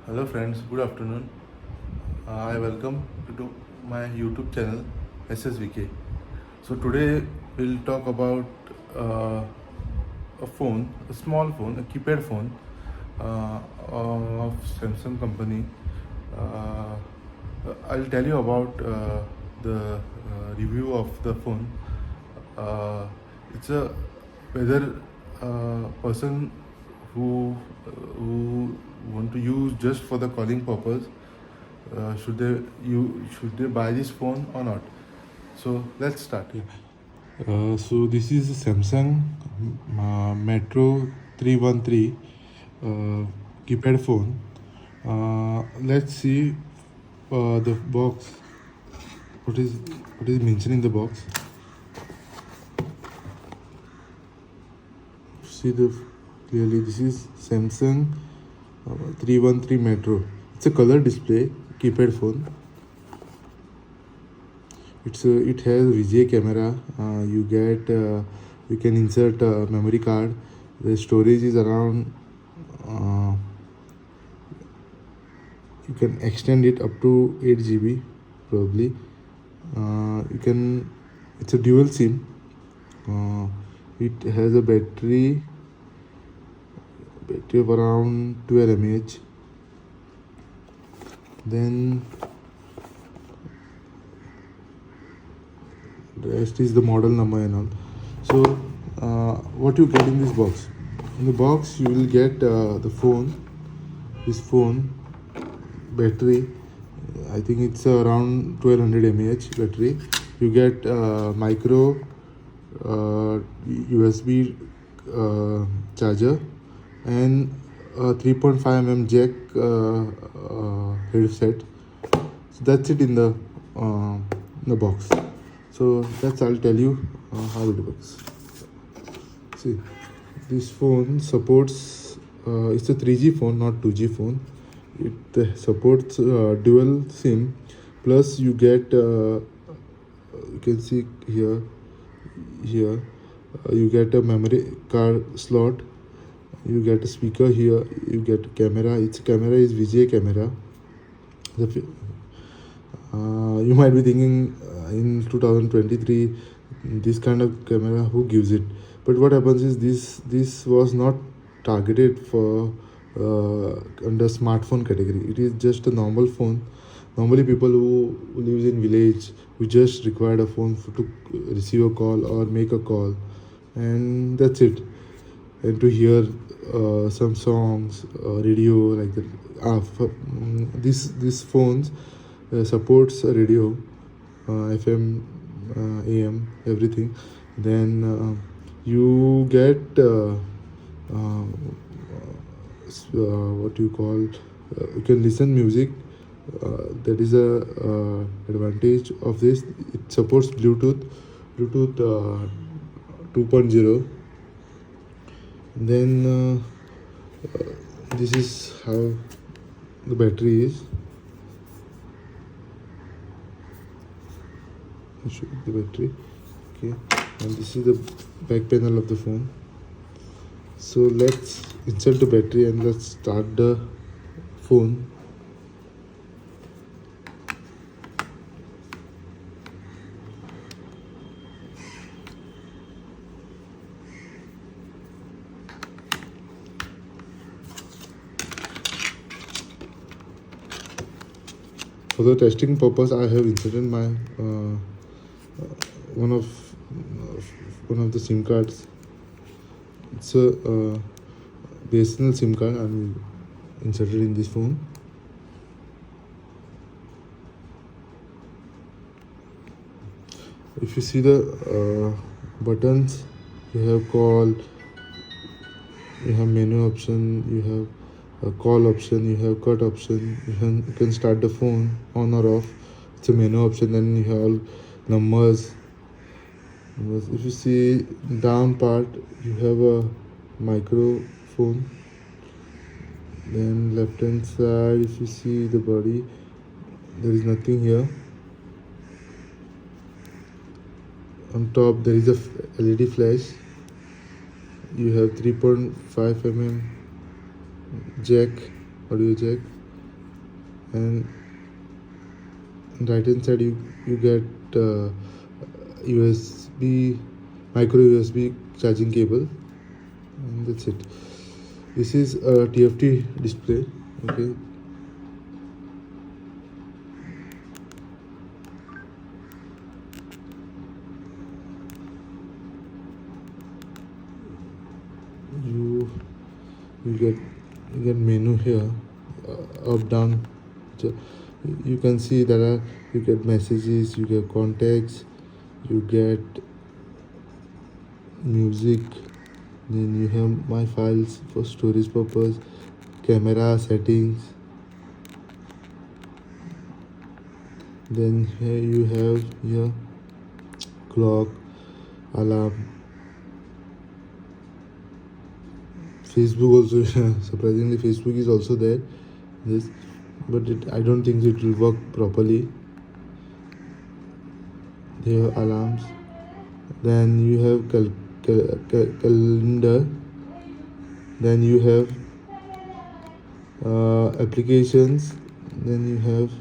Hello friends, good afternoon. I welcome you to my YouTube channel SSVK. So today we'll talk about uh, a phone, a small phone, a keypad phone of Samsung company. Uh, I'll tell you about the review of the phone. Uh, it's a whether person who want to use just for the calling purpose, should they buy this phone or not? So let's start. So this is a Samsung Metro 313 keypad phone. Let's see the box. What is mentioned in the box? See the clearly. This is Samsung 313 Metro. It's a color display keypad phone. It has VGA camera. You can insert a memory card. The storage is around. You can extend it up to 8 GB probably. You can. It's a dual SIM. It has a battery of around 12 mAh. Then the rest is the model number and all. So what you get in this box? In the box you will get the phone. This phone battery, I think it's around 1200 mAh battery. You get micro USB charger and a 3.5 jack headset. So that's it in the box. So I'll tell you how it works. See, this phone supports. It's a 3G phone, not 2G phone. It supports dual SIM. Plus, you get. You can see here. You get a memory card slot. You get a speaker here. You get a camera. Its camera is VGA camera. You might be thinking in 2023 this kind of camera, who gives it? But what happens is this was not targeted for under smartphone category. It is just a normal phone. Normally people who lives in village, who just required a phone to receive a call or make a call, and that's it. And to hear some songs, radio like that. This phones supports a radio, FM, AM, everything. Then you get what you call, you can listen music. That is a advantage of this. It supports Bluetooth 2.0. Then this is how the battery is. I'll show you the battery. Okay, and this is the back panel of the phone. So let's insert the battery and let's start the phone. For the testing purpose, I have inserted my one of the SIM cards. It's a BSNL SIM card I'm inserted in this phone. If you see the buttons, you have call, you have menu option, you have a call option, you have cut option, you can start the phone on or off. It's a menu option. Then you have all numbers. If you see down part, you have a microphone. Then left hand side, if you see the body, there is nothing here. On top there is a LED flash. You have 3.5 jack, audio jack. and right hand side you get USB, micro USB charging cable, and that's it. This is a TFT display. Okay, you you get menu here, up down. So you can see there are, you get messages, you get contacts, you get music, then you have my files for storage purpose, camera settings, then here you have here clock, alarm, Facebook also. Surprisingly Facebook is also there, this, but I don't think it will work properly. There are alarms, then you have calendar, then you have applications, then you have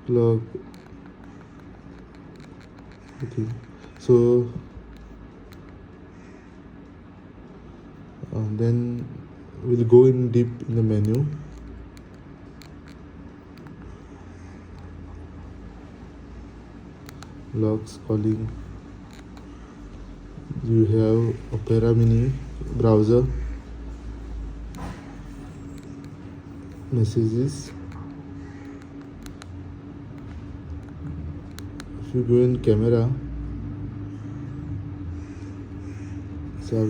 clock. Okay, so then we'll go in deep in the menu. Logs, calling, you have Opera Mini browser, messages. If you go in camera, so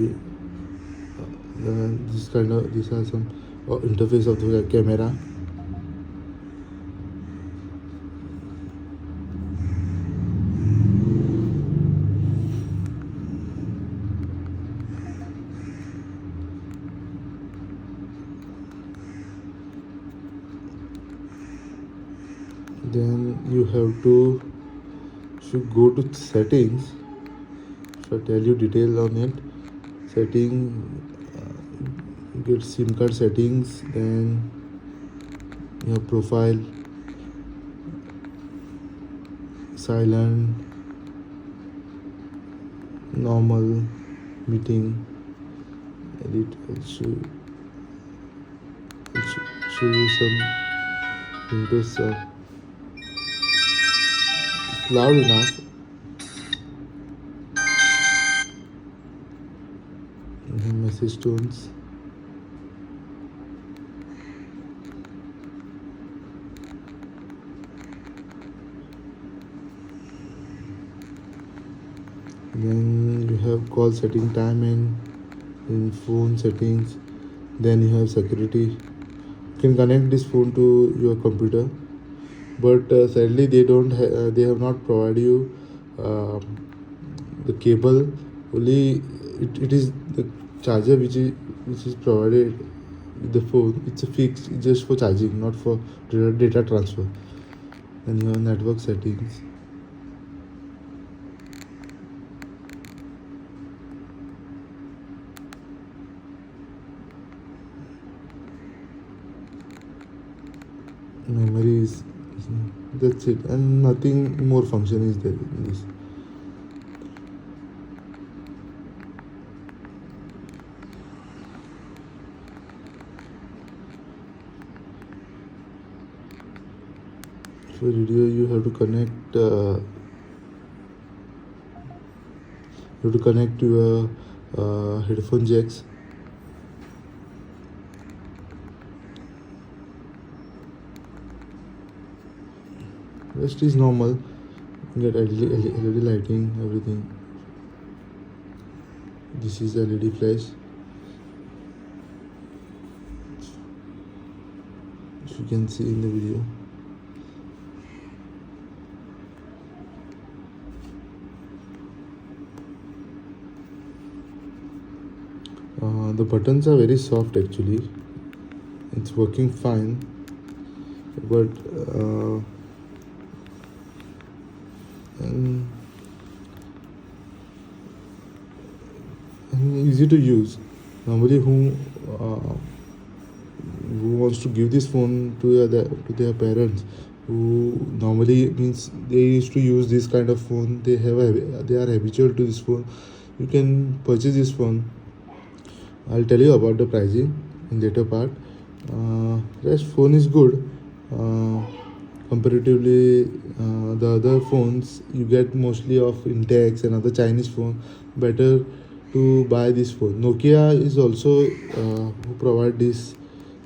these are some interface of the camera. Then you have to, should go to settings. So I tell you detail on it. Setting, get SIM card settings, then your profile, silent, normal, meeting, edit. I'll show you some Windows. It's loud enough. Message tones. Then you have call setting time and in phone settings. Then you have security. You can connect this phone to your computer, but sadly they don't they have not provided you the cable. Only it is the charger which is provided with the phone. It's a fixed, it's just for charging, not for data transfer. Then you have network settings. Memories, that's it, and nothing more function is there in this. For radio you have to connect your headphone jacks. Rest is normal. You get LED lighting, everything. This is LED flash. If you can see in the video. The buttons are very soft actually. It's working fine, but easy to use. Normally, who wants to give this phone to their parents, who normally means they used to use this kind of phone, they are habitual to this phone, you can purchase this phone. I'll tell you about the pricing in later part. Rest phone is good. uh, Comparatively, the other phones you get mostly of Intex and other Chinese phone. Better to buy this phone. Nokia is also who provide this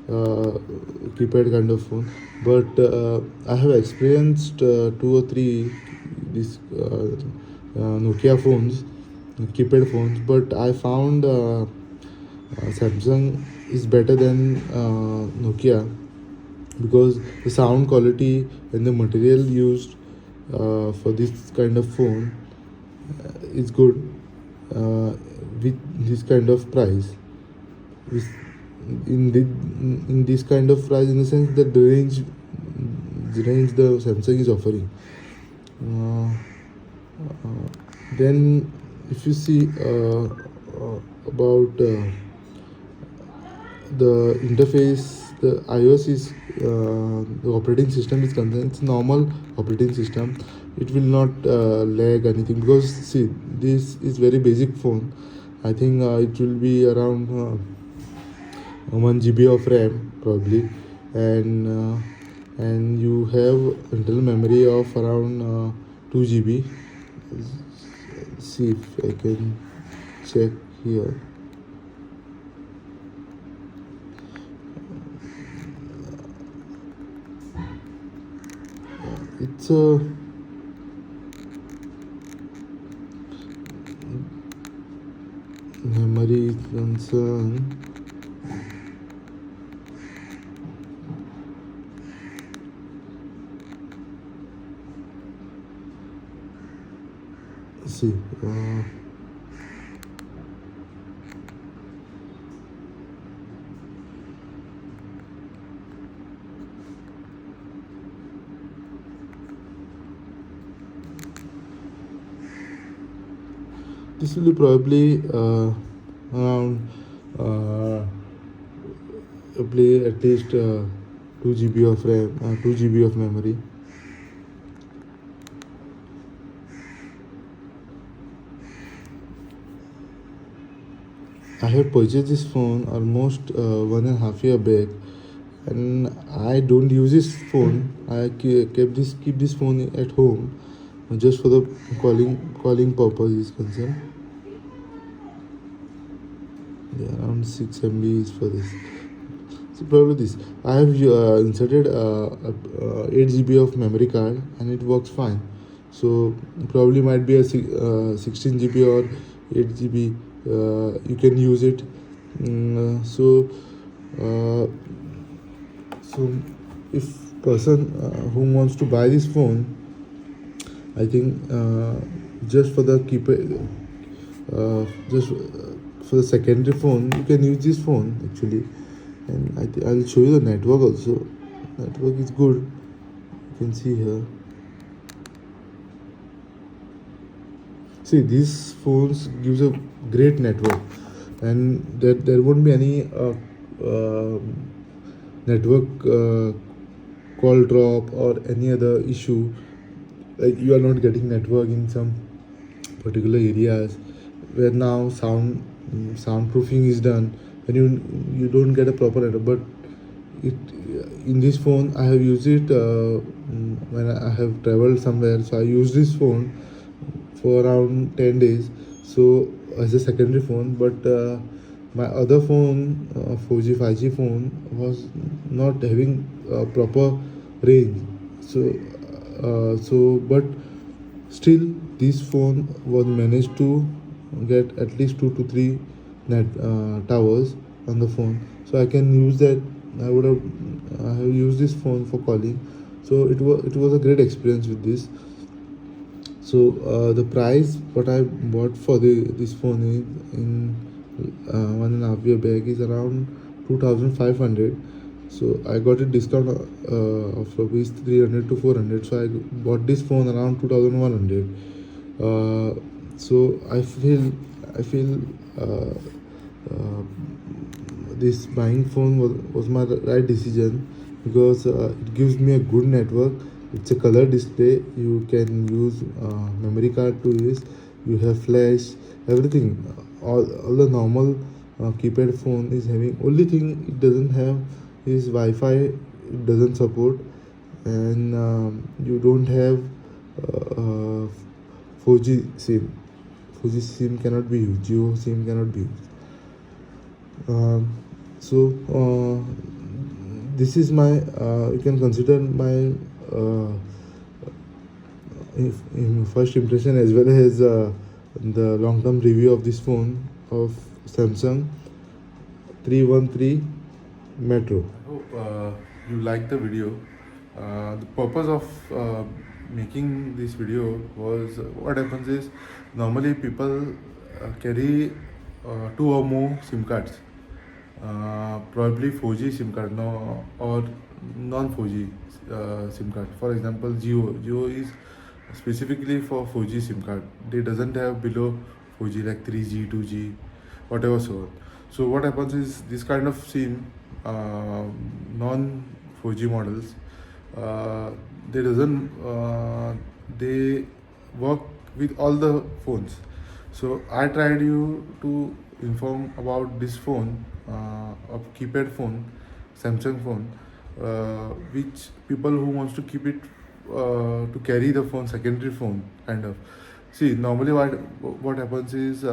keypad kind of phone, but I have experienced two or three these Nokia phones, keypad phones, but I found Samsung is better than Nokia, because the sound quality and the material used for this kind of phone is good with this kind of price. With, in this kind of price, in the sense that the range the Samsung is offering. Uh, then, if you see about the interface, the iOS is the operating system is concerned. It's normal operating system. It will not lag anything, because see, this is very basic phone. I think it will be around 1 GB of RAM probably, and you have internal memory of around 2 GB. See if I can check here. It's a memory concern. See, this will be probably around probably at least 2 GB of RAM, 2 GB of memory. I have purchased this phone almost 1.5 year back, and I don't use this phone. I keep this phone at home just for the calling purpose is concerned. Yeah, around 6 MB is for this. So probably this. I have inserted 8 GB of memory card, and it works fine. So probably might be a 16 GB or 8 GB. You can use it. Uh, so if person who wants to buy this phone, I think just for the just for the secondary phone, you can use this phone actually. And I'll show you the network also. Network is good. You can see here. See, these phones gives a great network, and there won't be any network call drop or any other issue, like you are not getting network in some particular areas where now soundproofing is done, when you don't get a proper network. But it in this phone I have used it when I have traveled somewhere, so I use this phone for around 10 days, so as a secondary phone. But my other phone, 4G 5G phone, was not having proper range. But still this phone was managed to get at least 2 to 3 net towers on the phone, so I can use that. I have used this phone for calling, so it was a great experience with this. So the price what I bought for this phone is in 1.5 year back is around 2,500. So I got a discount of rupees 300 to 400. So I bought this phone around 2,100. So I feel I feel this buying phone was my right decision because it gives me a good network. It's a color display. You can use memory card to use. You have flash, everything. All the normal keypad phone is having. Only thing it doesn't have is Wi-Fi. It doesn't support, and you don't have 4G SIM. 4G SIM cannot be used. Geo SIM cannot be used. So this is my you can consider my first impression as well as the long-term review of this phone of Samsung 313 Metro. I hope you liked the video. The purpose of making this video was what happens is normally people carry two or more SIM cards, probably 4G SIM card no, or non 4G SIM card. For example, Geo is specifically for 4G SIM card. They doesn't have below 4G like 3G, 2G, whatever so on. So what happens is this kind of SIM, non 4G models, they work with all the phones. So I tried you to inform about this phone, a keypad phone, Samsung phone, which people who wants to keep it to carry the phone, secondary phone kind of. See, normally what happens is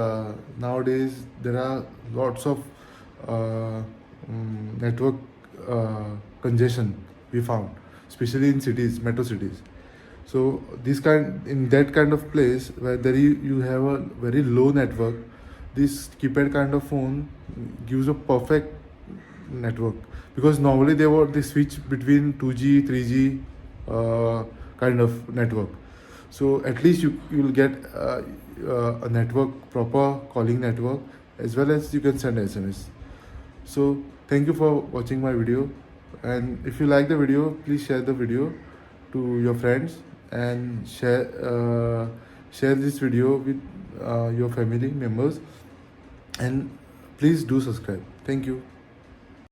nowadays there are lots of network congestion we found, especially in cities, metro cities. So in that kind of place where you have a very low network, this keypad kind of phone gives a perfect network, because normally they switch between 2G, 3G kind of network. So at least you will get a network, proper calling network, as well as you can send SMS. So thank you for watching my video, and if you like the video, please share the video to your friends and share this video with your family members, and please do subscribe. Thank you.